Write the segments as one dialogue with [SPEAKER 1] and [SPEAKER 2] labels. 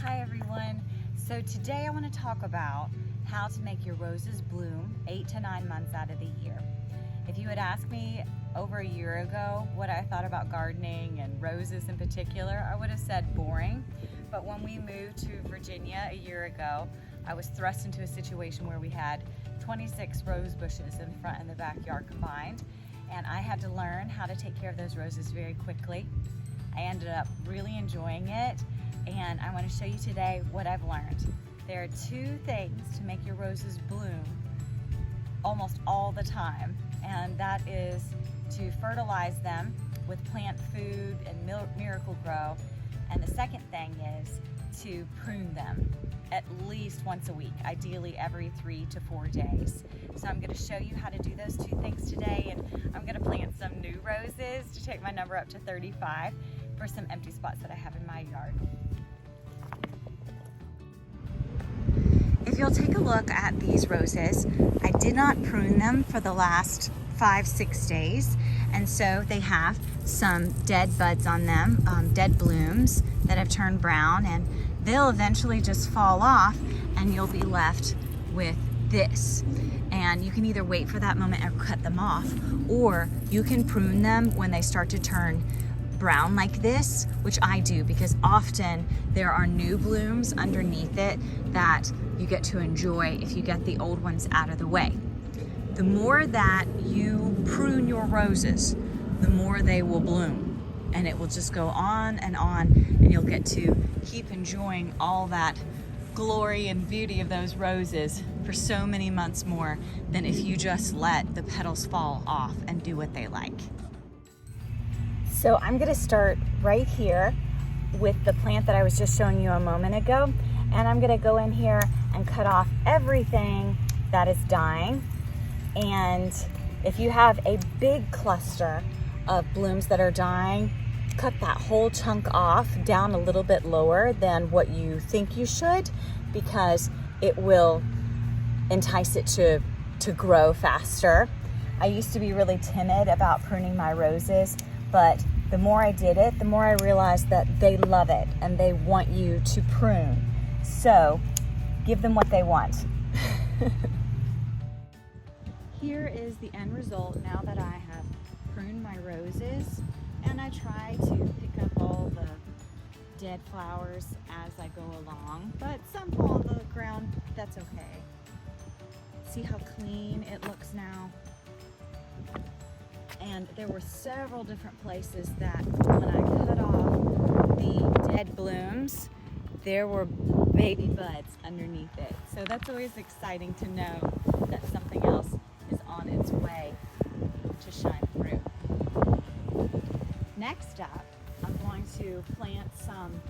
[SPEAKER 1] Hi everyone. So today I want to talk about how to make your roses bloom 8 to 9 months out of the year. If you had asked me over a year ago what I thought about gardening and roses in particular, I would have said boring. But when we moved to Virginia a year ago, I was thrust into a situation where we had 26 rose bushes in the front and the backyard combined, and I had to learn how to take care of those roses very quickly. I ended up really enjoying it, and I want to show you today what I've learned. There are 2 things to make your roses bloom almost all the time, and that is to fertilize them with plant food and Miracle-Gro, and the second thing is to prune them at least once a week, ideally every 3 to 4 days. So I'm going to show you how to do those 2 things today, and I'm going to plant some new roses to take my number up to 35 for some empty spots that I have in my yard. If you'll take a look at these roses, I did not prune them for the last 5-6 days, and so they have some dead buds on them, dead blooms that have turned brown, and they'll eventually just fall off and you'll be left with this. And you can either wait for that moment and cut them off, or you can prune them when they start to turn brown like this, which I do because often there are new blooms underneath it that you get to enjoy if you get the old ones out of the way. The more that you prune your roses, the more they will bloom, and it will just go on, and you'll get to keep enjoying all that glory and beauty of those roses for so many months more than if you just let the petals fall off and do what they like. So I'm going to start right here with the plant that I was just showing you a moment ago, and I'm going to go in here and cut off everything that is dying. And if you have a big cluster of blooms that are dying, cut that whole chunk off down a little bit lower than what you think you should, because it will entice it to grow faster. I used to be really timid about pruning my roses, but the more I did it, the more I realized that they love it and they want you to prune. So give them what they want. Here is the end result now that I have pruned my roses, and I try to pick up all the dead flowers as I go along, but some fall on the ground, that's okay. See how clean it looks now? And there were several different places that when I cut off the dead blooms, there were baby buds underneath it. So that's always exciting to know that something else is on its way to shine through. Next up, I'm going to plant some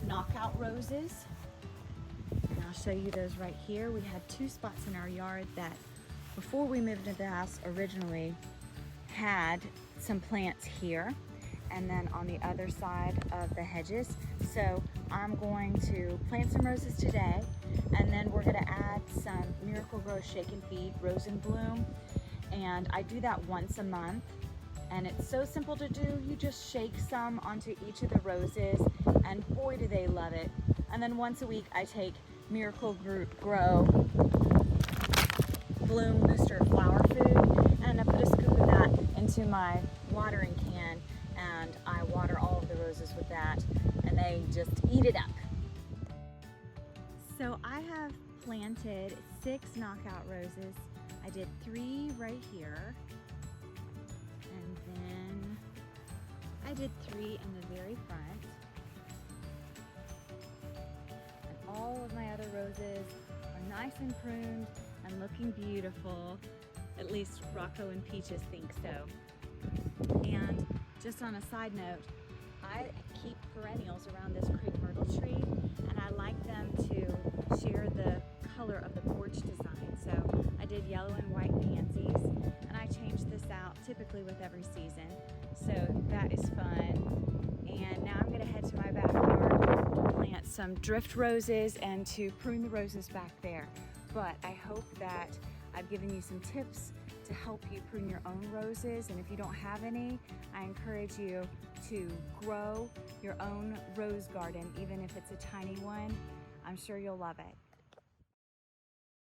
[SPEAKER 1] knockout roses. And I'll show you those right here. We had 2 spots in our yard that before we moved into the house originally had some plants here, and then on the other side of the hedges. So I'm going to plant some roses today, and then we're going to add some Miracle-Gro Shake and Feed Rose and Bloom, and I do that once a month, and it's so simple to do. You just shake some onto each of the roses, and boy do they love it. And then once a week I take Miracle-Gro Bloom Booster Flower Food, and I put a scoop of that into my watering can, and I water all of the roses with that, and they just eat it up. So I have planted 6 knockout roses. I did 3 right here, and then I did 3 in the very front. And all of my other roses are nice and pruned and looking beautiful. At least Rocco and Peaches think so. And just on a side note, I keep perennials around this crepe myrtle tree, and I like them to share the color of the porch design. So I did yellow and white pansies, and I change this out typically with every season. So that is fun. And now I'm going to head to my backyard to plant some drift roses and to prune the roses back there. But I hope that I've given you some tips to help you prune your own roses, and if you don't have any, I encourage you to grow your own rose garden, even if it's a tiny one, I'm sure you'll love it.